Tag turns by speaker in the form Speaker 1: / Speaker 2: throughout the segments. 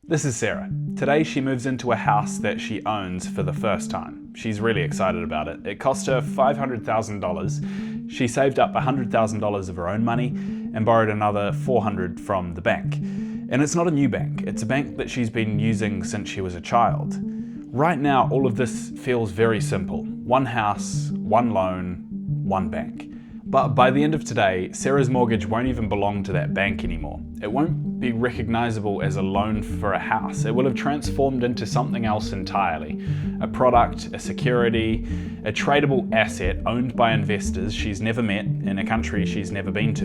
Speaker 1: This is Sarah. Today she moves into a house that she owns for the first time. She's really excited about it. It cost her $500,000. She saved up $100,000 of her own money and borrowed another $400,000 from the bank. And it's not a new bank, it's a bank that she's been using since she was a child. Right now, all of this feels very simple. One house, one loan, one bank. But by the end of today, Sarah's mortgage won't even belong to that bank anymore. It won't be recognizable as a loan for a house. It will have transformed into something else entirely. A product, a security, a tradable asset owned by investors she's never met in a country she's never been to.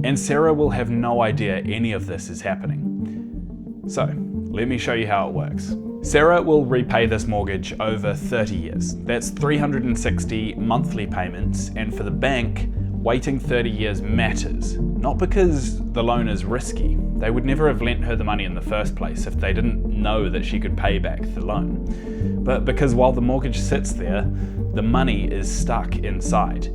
Speaker 1: And Sarah will have no idea any of this is happening. So, let me show you how it works. Sarah will repay this mortgage over 30 years. That's 360 monthly payments, and for the bank, waiting 30 years matters. Not because the loan is risky. They would never have lent her the money in the first place if they didn't know that she could pay back the loan. But because while the mortgage sits there, the money is stuck inside.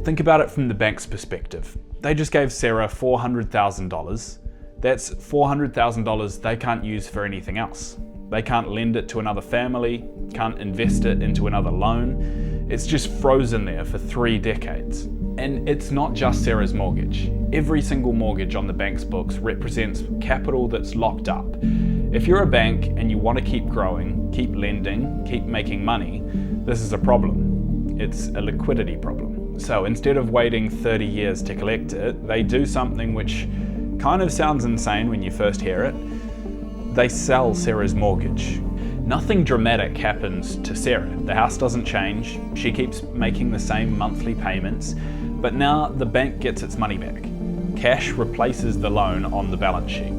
Speaker 1: Think about it from the bank's perspective. They just gave Sarah $400,000. That's $400,000 they can't use for anything else. They can't lend it to another family, can't invest it into another loan. It's just frozen there for 3 decades. And it's not just Sarah's mortgage. Every single mortgage on the bank's books represents capital that's locked up. If you're a bank and you want to keep growing, keep lending, keep making money, this is a problem. It's a liquidity problem. So instead of waiting 30 years to collect it, they do something which kind of sounds insane when you first hear it. They sell Sarah's mortgage. Nothing dramatic happens to Sarah. The house doesn't change. She keeps making the same monthly payments, but now the bank gets its money back. Cash replaces the loan on the balance sheet.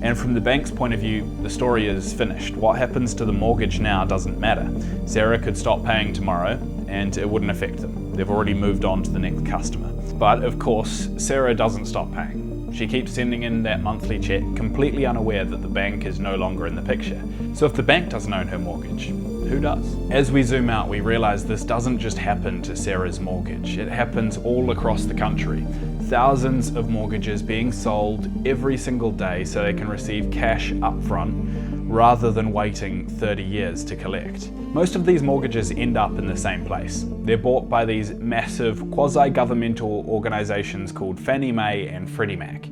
Speaker 1: And from the bank's point of view, the story is finished. What happens to the mortgage now doesn't matter. Sarah could stop paying tomorrow and it wouldn't affect them. They've already moved on to the next customer. But of course, Sarah doesn't stop paying. She keeps sending in that monthly check, completely unaware that the bank is no longer in the picture. So if the bank doesn't own her mortgage, who does? As we zoom out, we realize this doesn't just happen to Sarah's mortgage. It happens all across the country. Thousands of mortgages being sold every single day so they can receive cash upfront rather than waiting 30 years to collect. Most of these mortgages end up in the same place. They're bought by these massive quasi-governmental organizations called Fannie Mae and Freddie Mac.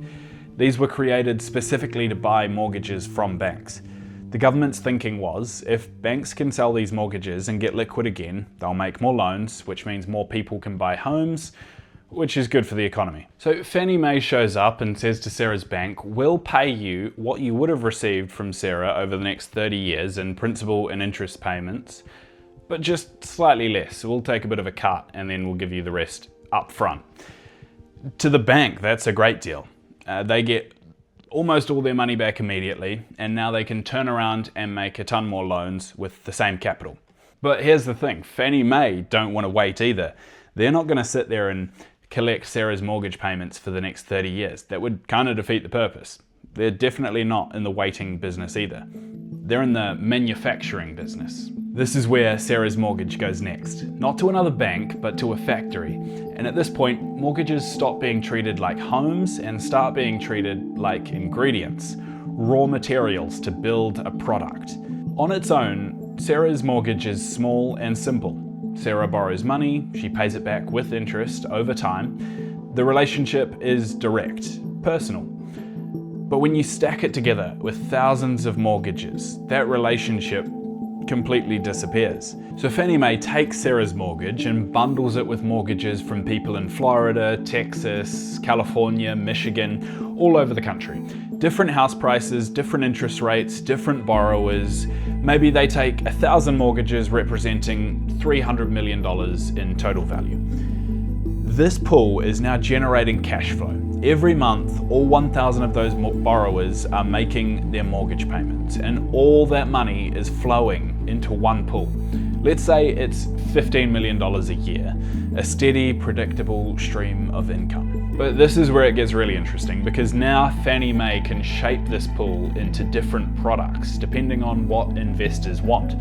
Speaker 1: These were created specifically to buy mortgages from banks. The government's thinking was, if banks can sell these mortgages and get liquid again, they'll make more loans, which means more people can buy homes, which is good for the economy. So Fannie Mae shows up and says to Sarah's bank, we'll pay you what you would have received from Sarah over the next 30 years in principal and interest payments, but just slightly less. We'll take a bit of a cut and then we'll give you the rest up front. To the bank, that's a great deal. They get almost all their money back immediately, and now they can turn around and make a ton more loans with the same capital. But here's the thing, Fannie Mae don't want to wait either. They're not going to sit there and collect Sarah's mortgage payments for the next 30 years. That would kind of defeat the purpose. They're definitely not in the waiting business either. They're in the manufacturing business. This is where Sarah's mortgage goes next. Not to another bank, but to a factory. And at this point, mortgages stop being treated like homes and start being treated like ingredients, raw materials to build a product. On its own, Sarah's mortgage is small and simple. Sarah borrows money, she pays it back with interest over time. The relationship is direct, personal. But when you stack it together with thousands of mortgages, that relationship completely disappears. So Fannie Mae takes Sarah's mortgage and bundles it with mortgages from people in Florida, Texas, California, Michigan, all over the country. Different house prices, different interest rates, different borrowers. Maybe they take 1,000 mortgages representing $300 million in total value. This pool is now generating cash flow. Every month, all 1,000 of those borrowers are making their mortgage payments, and all that money is flowing into one pool. Let's say it's $15 million a year, a steady, predictable stream of income. But this is where it gets really interesting, because now Fannie Mae can shape this pool into different products depending on what investors want.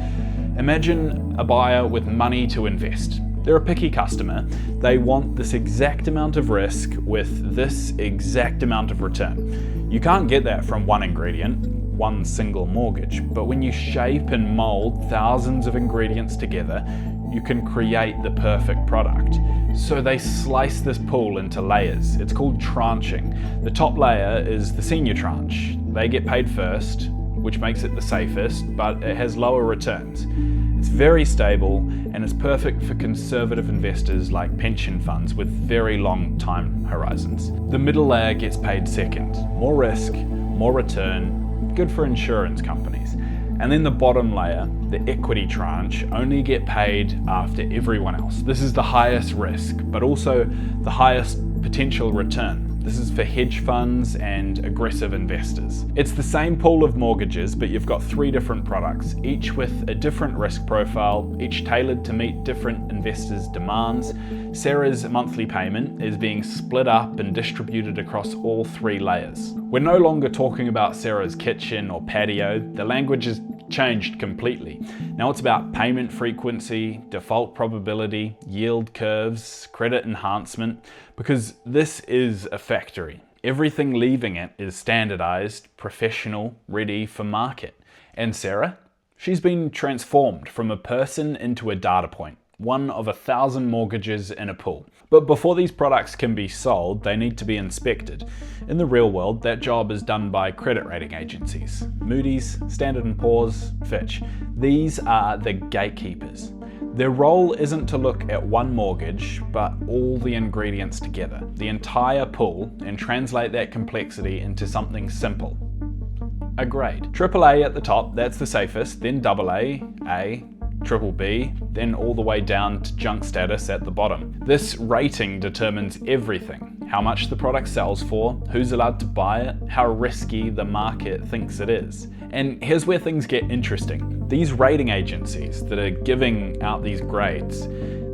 Speaker 1: Imagine a buyer with money to invest. They're a picky customer. They want this exact amount of risk with this exact amount of return. You can't get that from one ingredient, one single mortgage, but when you shape and mold thousands of ingredients together, you can create the perfect product. So they slice this pool into layers. It's called tranching. The top layer is the senior tranche. They get paid first, which makes it the safest, but it has lower returns. It's very stable and it's perfect for conservative investors like pension funds with very long time horizons. The middle layer gets paid second. More risk, more return, good for insurance companies. And then the bottom layer, the equity tranche, only get paid after everyone else. This is the highest risk, but also the highest potential return. This is for hedge funds and aggressive investors. It's the same pool of mortgages, but you've got 3 different products, each with a different risk profile, each tailored to meet different investors' demands. Sarah's monthly payment is being split up and distributed across all 3 layers. We're no longer talking about Sarah's kitchen or patio. The language has changed completely. Now it's about payment frequency, default probability, yield curves, credit enhancement, because this is a factory. Everything leaving it is standardized, professional, ready for market. And Sarah? She's been transformed from a person into a data point, one of 1,000 mortgages in a pool. But before these products can be sold, they need to be inspected. In the real world, that job is done by credit rating agencies. Moody's, Standard & Poor's, Fitch. These are the gatekeepers. Their role isn't to look at one mortgage, but all the ingredients together, the entire pool, and translate that complexity into something simple. A grade. AAA at the top, that's the safest, then AA, A, triple B, then all the way down to junk status at the bottom. This rating determines everything. How much the product sells for, who's allowed to buy it, how risky the market thinks it is. And here's where things get interesting. These rating agencies that are giving out these grades,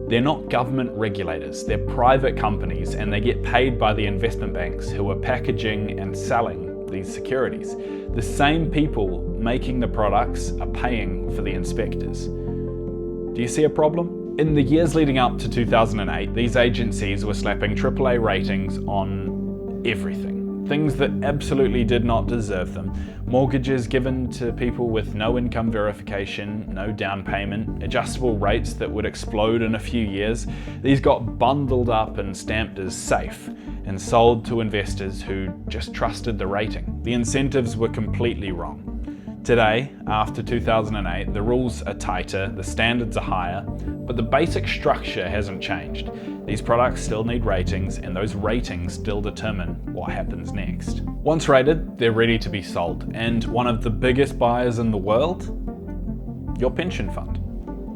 Speaker 1: they're not government regulators, they're private companies, and they get paid by the investment banks who are packaging and selling these securities. The same people making the products are paying for the inspectors. Do you see a problem? In the years leading up to 2008, these agencies were slapping AAA ratings on everything. Things that absolutely did not deserve them. Mortgages given to people with no income verification, no down payment, adjustable rates that would explode in a few years. These got bundled up and stamped as safe and sold to investors who just trusted the rating. The incentives were completely wrong. Today, after 2008, the rules are tighter, the standards are higher, but the basic structure hasn't changed. These products still need ratings, and those ratings still determine what happens next. Once rated, they're ready to be sold, and one of the biggest buyers in the world? Your pension fund.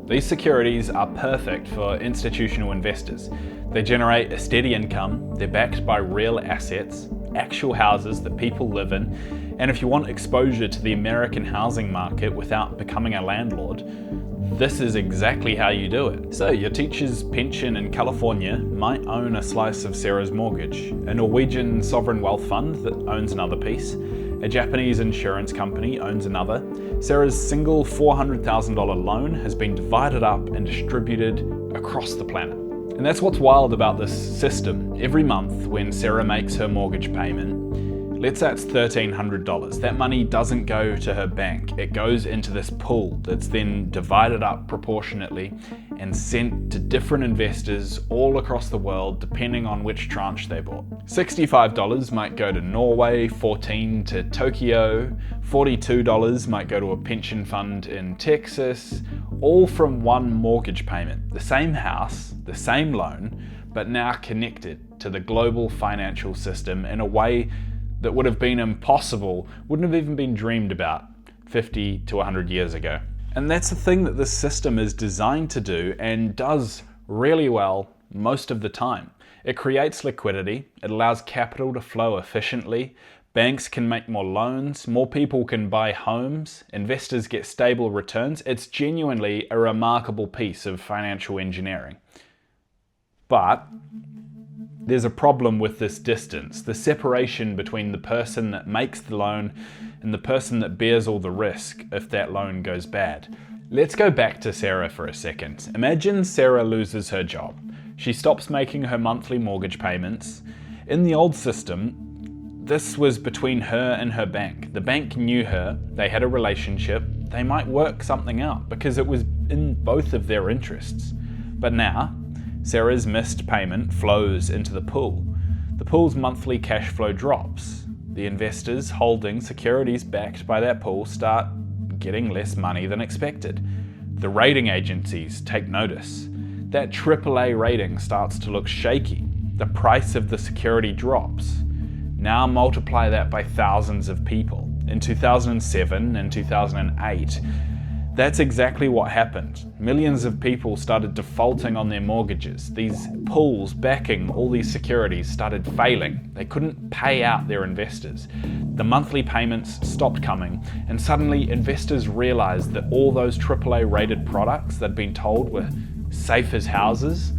Speaker 1: These securities are perfect for institutional investors. They generate a steady income, they're backed by real assets, actual houses that people live in, and if you want exposure to the American housing market without becoming a landlord, this is exactly how you do it. So your teacher's pension in California might own a slice of Sarah's mortgage, a Norwegian sovereign wealth fund that owns another piece, a Japanese insurance company owns another. Sarah's single $400,000 loan has been divided up and distributed across the planet. And that's what's wild about this system. Every month when Sarah makes her mortgage payment, let's say it's $1,300. That money doesn't go to her bank. It goes into this pool that's then divided up proportionately and sent to different investors all across the world depending on which tranche they bought. $65 might go to Norway, $14 to Tokyo, $42 might go to a pension fund in Texas, all from one mortgage payment. The same house, the same loan, but now connected to the global financial system in a way that would have been impossible, wouldn't have even been dreamed about 50 to 100 years ago. And that's the thing that this system is designed to do and does really well most of the time. It creates liquidity, it allows capital to flow efficiently, banks can make more loans, more people can buy homes, investors get stable returns. It's genuinely a remarkable piece of financial engineering. But there's a problem with this distance, the separation between the person that makes the loan and the person that bears all the risk if that loan goes bad. Let's go back to Sarah for a second. Imagine Sarah loses her job. She stops making her monthly mortgage payments. In the old system, This was between her and her bank. The bank knew her, they had a relationship, they might work something out because it was in both of their interests. But now, Sarah's missed payment flows into the pool. The pool's monthly cash flow drops. The investors holding securities backed by that pool start getting less money than expected. The rating agencies take notice. That AAA rating starts to look shaky. The price of the security drops. Now multiply that by thousands of people. In 2007 and 2008, that's exactly what happened. Millions of people started defaulting on their mortgages. These pools backing all these securities started failing. They couldn't pay out their investors. The monthly payments stopped coming, and suddenly investors realized that all those AAA rated products they'd been told were safe as houses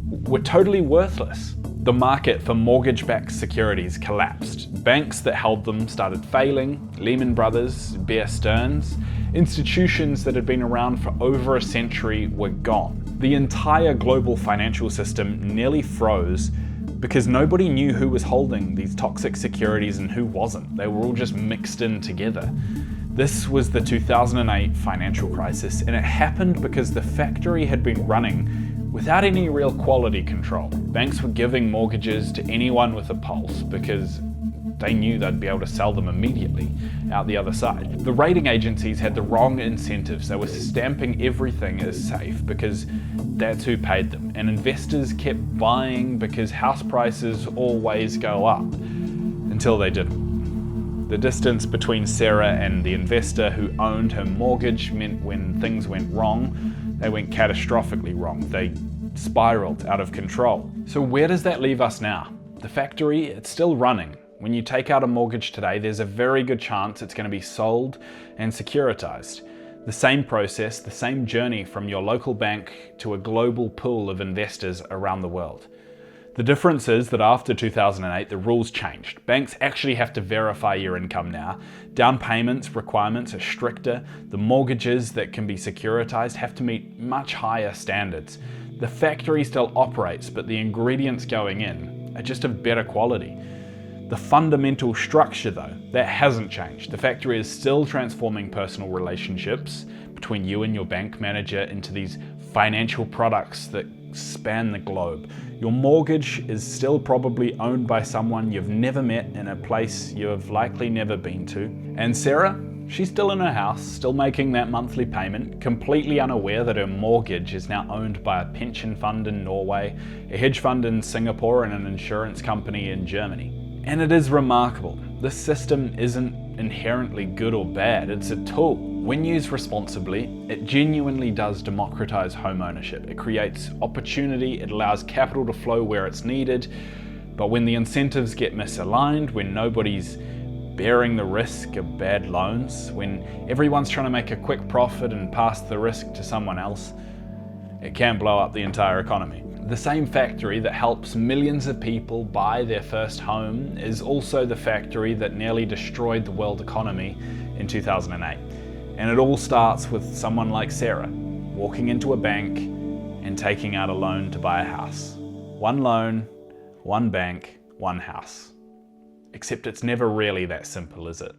Speaker 1: were totally worthless. The market for mortgage-backed securities collapsed. Banks that held them started failing. Lehman Brothers, Bear Stearns, institutions that had been around for over a century were gone. The entire global financial system nearly froze because nobody knew who was holding these toxic securities and who wasn't. They were all just mixed in together. This was the 2008 financial crisis, and it happened because the factory had been running without any real quality control. Banks were giving mortgages to anyone with a pulse because they knew they'd be able to sell them immediately out the other side. The rating agencies had the wrong incentives. They were stamping everything as safe because that's who paid them. And investors kept buying because house prices always go up until they didn't. The distance between Sarah and the investor who owned her mortgage meant when things went wrong, they went catastrophically wrong. They spiraled out of control. So where does that leave us now? The factory, it's still running. When you take out a mortgage today, there's a very good chance it's going to be sold and securitized. The same process, the same journey from your local bank to a global pool of investors around the world. The difference is that after 2008, the rules changed. Banks actually have to verify your income now. Down payments requirements are stricter. The mortgages that can be securitized have to meet much higher standards. The factory still operates, but the ingredients going in are just of better quality. The fundamental structure, though, that hasn't changed. The factory is still transforming personal relationships between you and your bank manager into these financial products that span the globe. Your mortgage is still probably owned by someone you've never met in a place you've likely never been to. And Sarah, she's still in her house, still making that monthly payment, completely unaware that her mortgage is now owned by a pension fund in Norway, a hedge fund in Singapore, and an insurance company in Germany. And it is remarkable. This system isn't inherently good or bad, it's a tool. When used responsibly, it genuinely does democratize homeownership. It creates opportunity, it allows capital to flow where it's needed, but when the incentives get misaligned, when nobody's bearing the risk of bad loans, when everyone's trying to make a quick profit and pass the risk to someone else, it can blow up the entire economy. The same factory that helps millions of people buy their first home is also the factory that nearly destroyed the world economy in 2008. And it all starts with someone like Sarah walking into a bank and taking out a loan to buy a house. One loan, one bank, one house. Except it's never really that simple, is it?